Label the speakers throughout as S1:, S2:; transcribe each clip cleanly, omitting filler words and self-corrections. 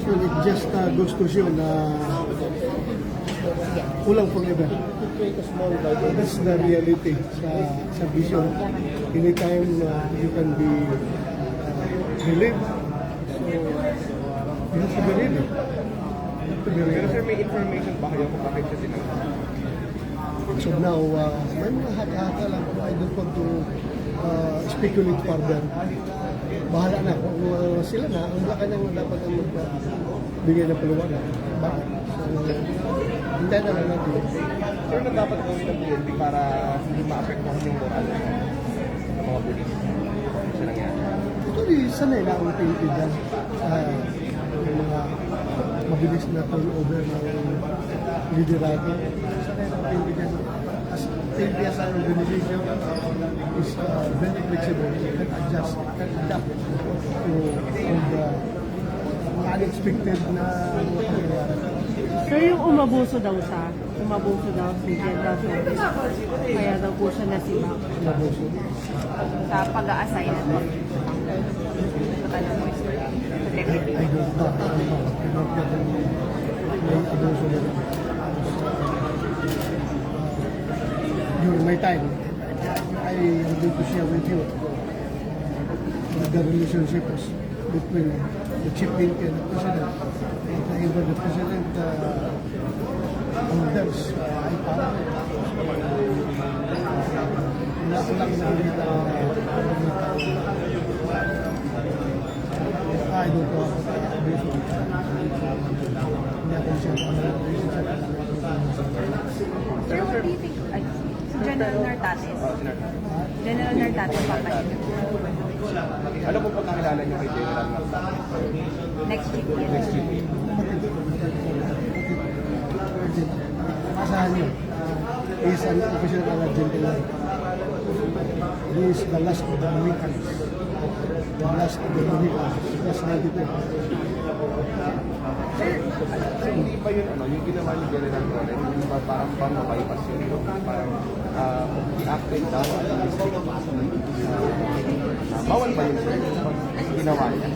S1: So it just goes to show na kulang forever. That's the reality sa vision. Anytime you can be relieved. So you have to be ready.
S2: Pero sir, may information ba kayo kung bakit siya tinanggal?
S1: So now, may mga haka-haka lang. I don't want to speculate further. Bahala na. Kung sila na, ang laki nang dapat ang magbigay ng paliwanag. Bakit? So, hintayin na lang natin.
S2: Sir, na dapat gawin ng PNP para hindi ma-apektuhan yung moral ng mga pulis? Siya nangyari.
S1: Actually, sanay na ang PNP dyan. Yung mga mabilis na turnover ng liderato. Sanay na ang PNP dyan. As PNP as an organization is very flexible. It can adjust, it can adapt to all the unexpected na mga pangyayari.
S3: Sir, yung umabuso daw siya, umabuso daw si General Torres. Kaya daw po siya nasibak
S1: Umabuso.
S4: Sa pag-a-assign na to.
S1: I don't know. May abuso na rin. During my time, I am going to share with you the relationship between the chief PNP and the president. And even the president orders ay parang wala ko lang nakikita I don't know hindi ako siya
S4: Sir, what do you think? Ay, si General Nartates. General Nartates papahinga.
S2: Ano po pagkakilala niyo kay General Nartates?
S4: Next week yan.
S2: Next week.
S1: Asahan niyo, he is an official gentleman. He is the last of the Mohicans. The last of the Mohicans. Last 92.
S2: Sir, hindi ba yun, yung ginawa ni General Torres, hindi ba parang bang mabaypas yun? Parang i-active daw at bawal ba yun, sir? Ginawa niya?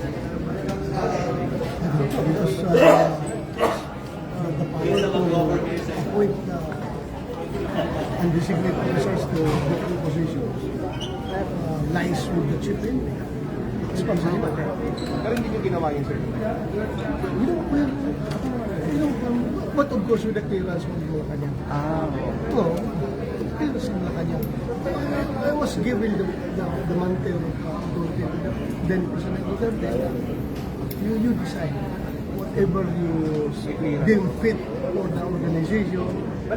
S1: Because the power to appoint undesignated officers to different positions lies with the chief PNP. It's possible.
S2: Pero hindi niyo ginawa yun, sir.
S1: But of course with the clearance of Malacanang. So, clearance of Malacanang. I was given the mantle of authority to the then President Duterte. You decide whatever you deem fit for the organization,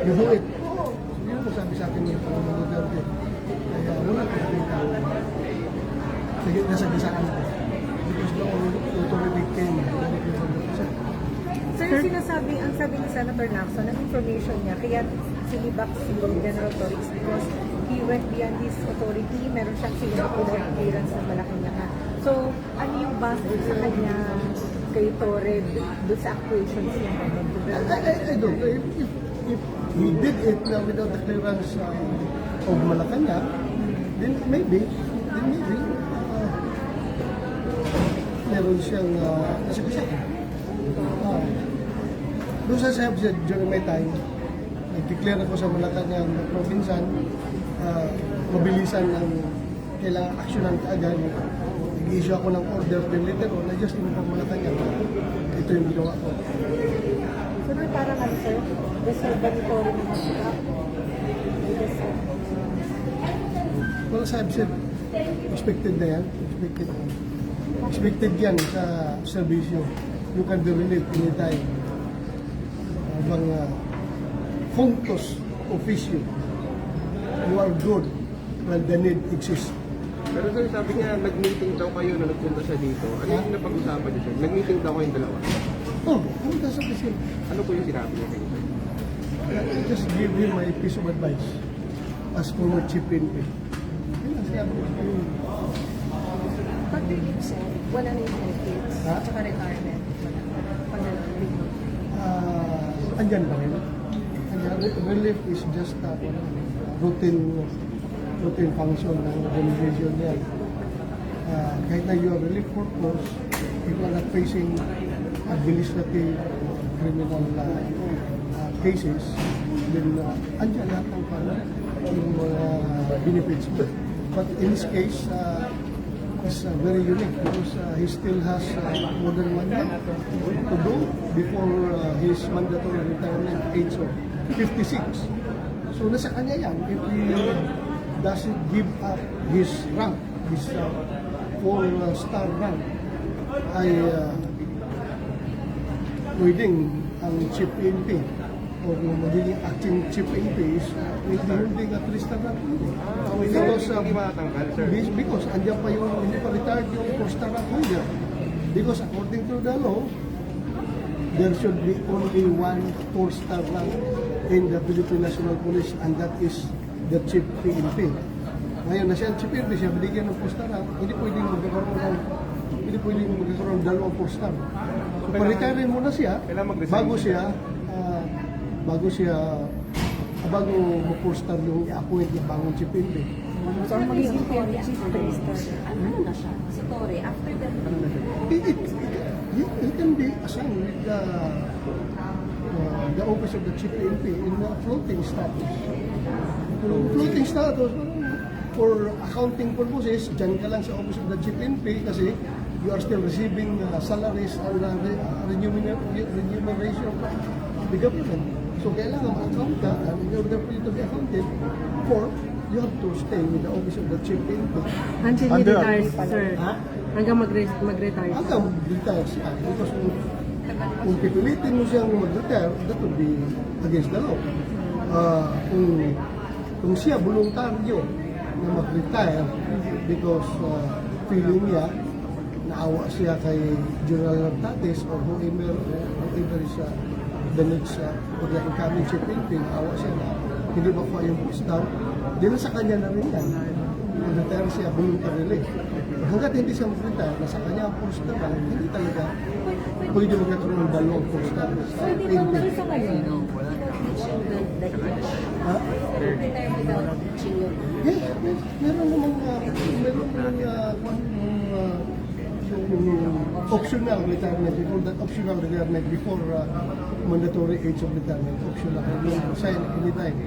S1: you do it. Yun ang sabi sa akin yung President Duterte. Kaya wala ko nakita. Sige, nasagasaan ko. Because the authority came directly from the President.
S5: Sir, ang sabi ni Senator Lacson, ang information niya, kaya sinibak si General Torres because he went beyond his authority, meron siyang sinibak without clearance ng Malacanang. So, ano yung base sa kanya kay Torres doon sa actuations niya?
S1: I don't know. If he did it without the clearance of Malacanang, then maybe, meron siyang nasagasaan. Doon sa sabi during my time, nag-declare ako sa Malacanang na provinsan, mabilisan ang kailangan aksyonan kaagad. Nag-issue ako ng order, then later on, I just inform Malacanang. Ito yung ginawa ko.
S5: So, parang ano, sir, deserve ba ni Torres na masibak?
S1: Well, sabi siya, expected na yan. Expected yan sa servisyo. You can be relieved anytime. Habang functus officio, you are good when the need exists.
S2: Pero sir, sabi niya, nag-meeting daw kayo na nagpunta siya dito. Ano yung napag-usapan niyo, sir? Nag-meeting daw kayong dalawa.
S1: Pumunta sa presin.
S2: Ano po yung sinabi niya kayo, sir?
S1: Just give him my piece of advice as former chief PNP. Yun ang sinabi ko.
S5: Pag-relieve, sir, wala na yung benefits, at saka retirement. Pag-relieve.
S1: Andyan pa rin. Relief is just routine function ng organization yan. Kahit na you are relief purpose, if you not facing administrative criminal cases, then andyan lahat ng yung mga benefits mo. But in this case, is very unique because he still has more than 1 year to do before his mandatory retirement age of 56. So nasa kanya yan if he doesn't give up his rank, his 4-star rank, ay pwedeng ang chief PNP o yung magiging acting chief PNP is hindi nga 3-star rank.
S2: Hindi matatanggal, sir.
S1: Because andyan pa yung hindi pa retired yung 4-star rank holder. Because according to the law, there should be only 1 4-star rank in the Philippine National Police, and that is the chief PNP. Ngayon na siya ang chief PNP, siya binigyan ng 4-star rank, hindi pwedeng magkakaroon ng 2 4-star. So pa-retire muna siya bago mag-4-star yung appoint na bagong chief PNP.
S5: So, ang magiging PNP chief minister.
S6: Ano na siya? Si Torre, after that,
S1: He can be assigned with the office of the chief PNP in a floating status. Floating status, for accounting purposes, dyan ka lang sa office of the chief PNP kasi you are still receiving salaries and remuneration of the government. So kailangan ma-account ka, and in order for you to be accounted for, you have to stay with the office of the chief PNP.
S3: Until he retires, sir. Hanggang mag-retire.
S1: Hanggang mag-retire siya. Because kung pipilitin mo siyang mag-retire, that would be against the law. Kung siya voluntaryo na mag-retire because feeling niya, naawa siya kay General Nartates or whoever is the next or the incoming chief PNP, naawa siya na hindi ba pa yung post-down, di na sa kanya na rin yan. Mag-retire siya voluntarily. Hanggat hindi siya mag-retire, nasa kanya ang post-down, hindi talaga pwede magkakaroon ng dalawang post-down sa
S5: Pwede bang
S1: PNP.
S5: sa ngayon?
S1: Ha?
S6: retire without teaching your
S1: Yes, meron namang optional retirement. We call that optional retirement before mandatory age of retirement. Optional. You can sign anytime.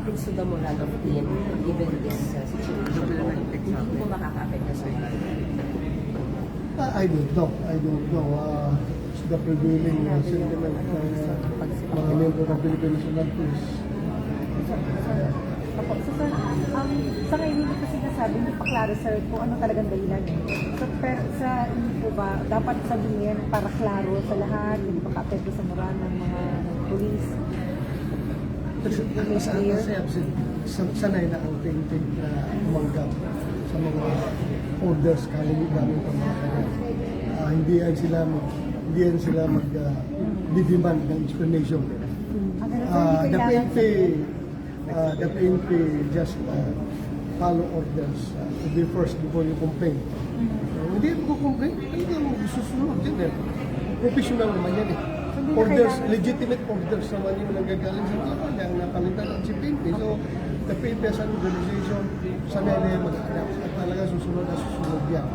S6: happens to the moral of team given this situation. Hindi po makaka-apekto sa
S1: I don't know. It's the prevailing sentiment ng mga member ng Philippine National Police.
S5: Opo. So, sir, sa ngayon hindi pa sinasabi, hindi pa klaro, sir, kung ano talagang dahilan. So, pero sa hindi po ba, dapat sabihin para klaro sa lahat, hindi pa ka-apekto sa moral ng mga police.
S1: Sanay na ang ting-ting na umanggap sa mga orders galing pa mga kanya. Hindi yan sila mag-demand ng explanation. The PNP just follow orders to be first before you complain. Hindi ko complain, talagang susunod din eh. Professional naman yan eh. Orders, legitimate orders naman yung nanggagaling sa talaga na palitan ng si PNP. So, the PNP as an organization, sanay na yan mag-adapt at talaga susunod yan.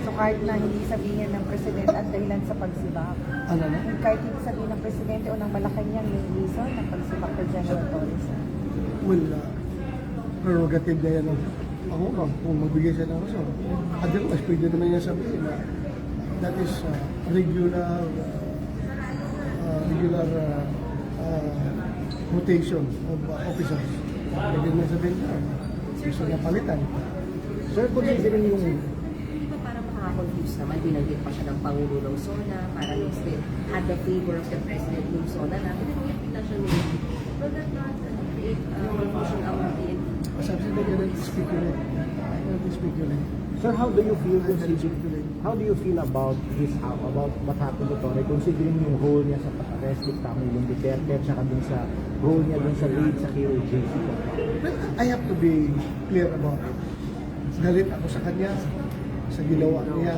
S5: So, kahit na hindi sabihin ng Presidente at dahilan sa pagsibak,
S1: Ano na?
S5: kahit hindi sabihin ng Presidente o ng Malacanang may reason ng pagsibak kay General Torres.
S1: Well, prerogative na yan ng Pangulo kung magbigay siya ng rason. Otherwise, pwede naman niya sabihin na that is regular rotation of officers. Pwede naman sabihin na gusto niya palitan.
S7: Sir, considering yung
S6: Di ba parang makaka-confuse naman, binanggit pa siya ng Pangulo Luzona, parang instead had the favor of the President Luzona na pinagpita siya nila. Will that not create confusion among the
S1: Sabi siya na speculate.
S7: Sir, how do you feel about this, about what happened to Torre, considering yung role niya sa pag-arrest ni Pangulong Duterte at saka dun sa role niya dun sa lead sa KOJC?
S1: But I have to be clear about it. Galit ako sa kanya, sa ginawa niya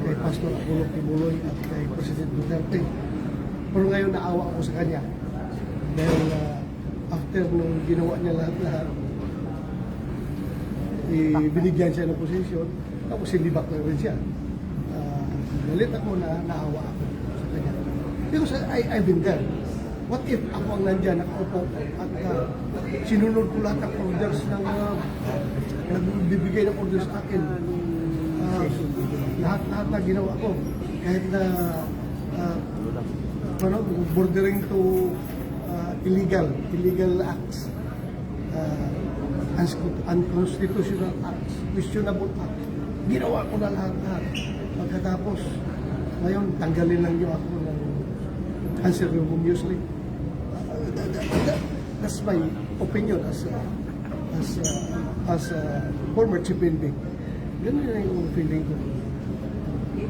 S1: kay Pastor Apollo Kibuloy at kay President Duterte. Pero ngayon naawa ako sa kanya. Dahil after nung ginawa niya lahat-lahat, binigyan siya ng posisyon, tapos sinibak na rin siya. galit ako na naawa ako sa kanya. Because I've been there. What if ako ang nandyan, nakaupo at sinunod ko lahat ng orders ng nagbibigay ng orders sa akin. Lahat na ginawa ko. Kahit na bordering to illegal acts, unconstitutional acts, questionable acts. Ginawa ko na lahat. Pagkatapos, ngayon, tanggalin lang niyo ako ng unceremoniously. That's my opinion as a former chief NP. Ganun na yung feeling ko.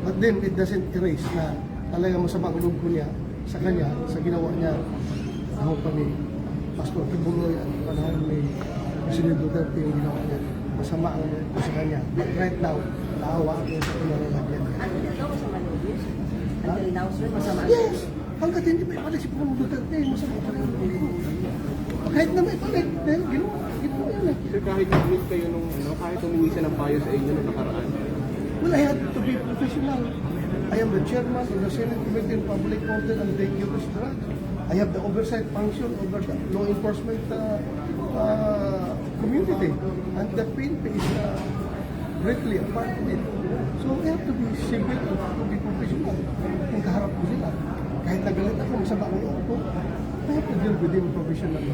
S1: But then, it doesn't erase na talaga masama ang loob ko niya sa kanya, sa ginawa niya ako pa ni Pastor Kibuloy at panahon ni President Duterte yung ginawa niya. Masama ang loob ko sa kanya. But right now, naawa ako sa kinalalagyan niya.
S6: Until now, masama loob yun, sir. Until now, sir, masama loob.
S1: Yes! Hanggat hindi may palit si Pangulong Duterte, masama pa rin ang loob ko. Kahit na may palit, dahil ginawa yun eh.
S2: Sir, kahit nag-meet kayo nung, kahit humingi siya ng payo sa inyo nung nakaraan,
S1: Well, I had to be professional. I am the chairman of the Senate Committee on Public Order and Dangerous Drugs. I have the oversight function over the law enforcement community. And the PNP is greatly a part of it. So we have to be civil, to be professional. Kung kaharap ko sila, kahit nagalit ako, masama ang loob ko, I have to deal with them professionally.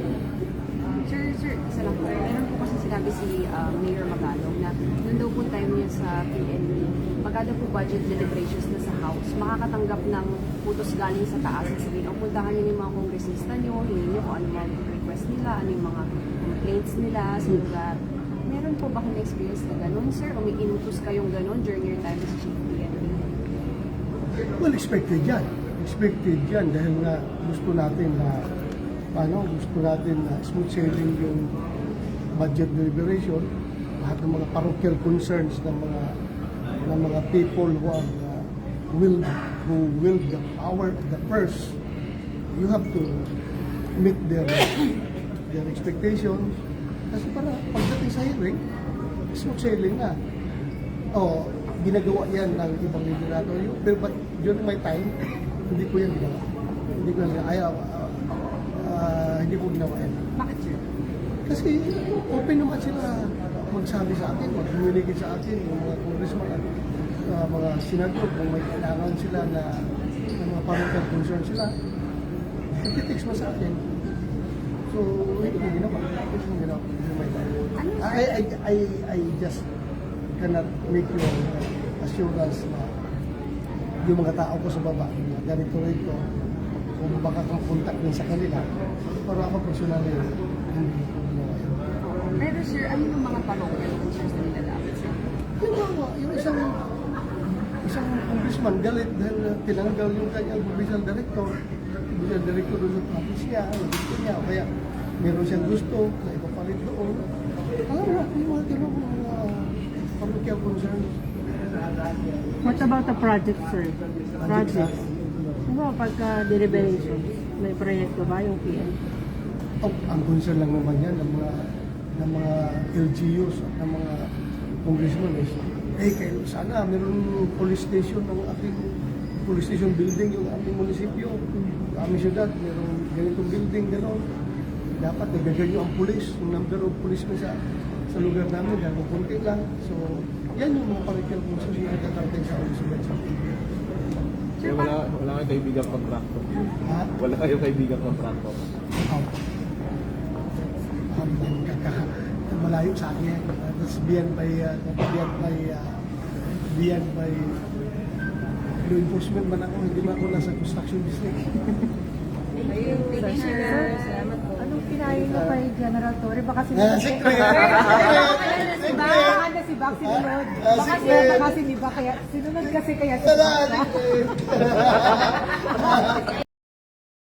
S4: Sir, isa lang po. Meron po kasi sinabi si Mayor Magalong na nung daw po time niya sa PNP, pagkada po budget deliberations na sa House, makakatanggap ng utos galing sa taas na sabihin, puntahan niyo yung mga kongresista niyo, hingin niyo kung ano mga request nila, ano yung mga complaints nila sa lugar. Meron po ba kung experience na gano'n, sir? O may inutos kayong gano'n during your time as Chief PNP?
S1: Well, expected yan. Expected yan dahil nga gusto natin na gusto natin na smooth sailing yung budget deliberation, lahat ng mga parochial concerns ng mga people who wield the power of the purse. You have to meet their expectations. Kasi para pagdating sa hearing, smooth sailing na. Ginagawa yan ng ibang liderato. But during my time, hindi ko yan ginawa. Hindi ko ginawa yan.
S4: Bakit, sir?
S1: Kasi open naman sila magsabi sa akin, mag-communicate sa akin, yung mga congressman at mga senador, kung may kailangan sila na mga parochial concern sila, nagtitext mo sa akin. So, hindi ko ginawa. Hindi ko ginawa. I just cannot make your assurance na yung mga tao ko sa baba, ganito rito, kung baka kang contact din sa kanila, pero ako personally, hindi ko ginawa yun.
S4: Pero sir, ano yung mga parochial concerns na nilalapit, sir?
S1: Yung isang congressman galit dahil tinanggal yung kanyang provincial director doon sa office niya, gusto niya, kaya meron siyang gusto na ipapalit doon. Yung mga parochial concerns.
S3: What about the project, sir? Projects. Ano pagka deliberation? May proyekto ba yung PN?
S1: Ang concern lang naman yan ng mga LGUs at ng mga congressmen is, kayo sana meron police station building yung aming munisipyo, yung aming syudad, meron ganitong building, gano'n. Dapat nagagay nyo ang police, yung number of policemen sa lugar namin, dahil kunti lang. So, yan yung mga parochial concerns yung nagtatarating sa munisipyo.
S2: Sir, wala kayong kaibigang kontrakto.
S1: Ha?
S2: Wala kayong kaibigang kontrakto.
S1: Malayo sa akin. That's beyond my law enforcement man ako. Hindi man ako nasa construction business.
S6: Ayun, thank you, sir. Salamat po.
S5: Anong kinain mo kay General Torre? Baka
S1: Secret!
S5: Baka si Bak sinunod. Baka sinunod kaya sinunod kasi kaya si Bak.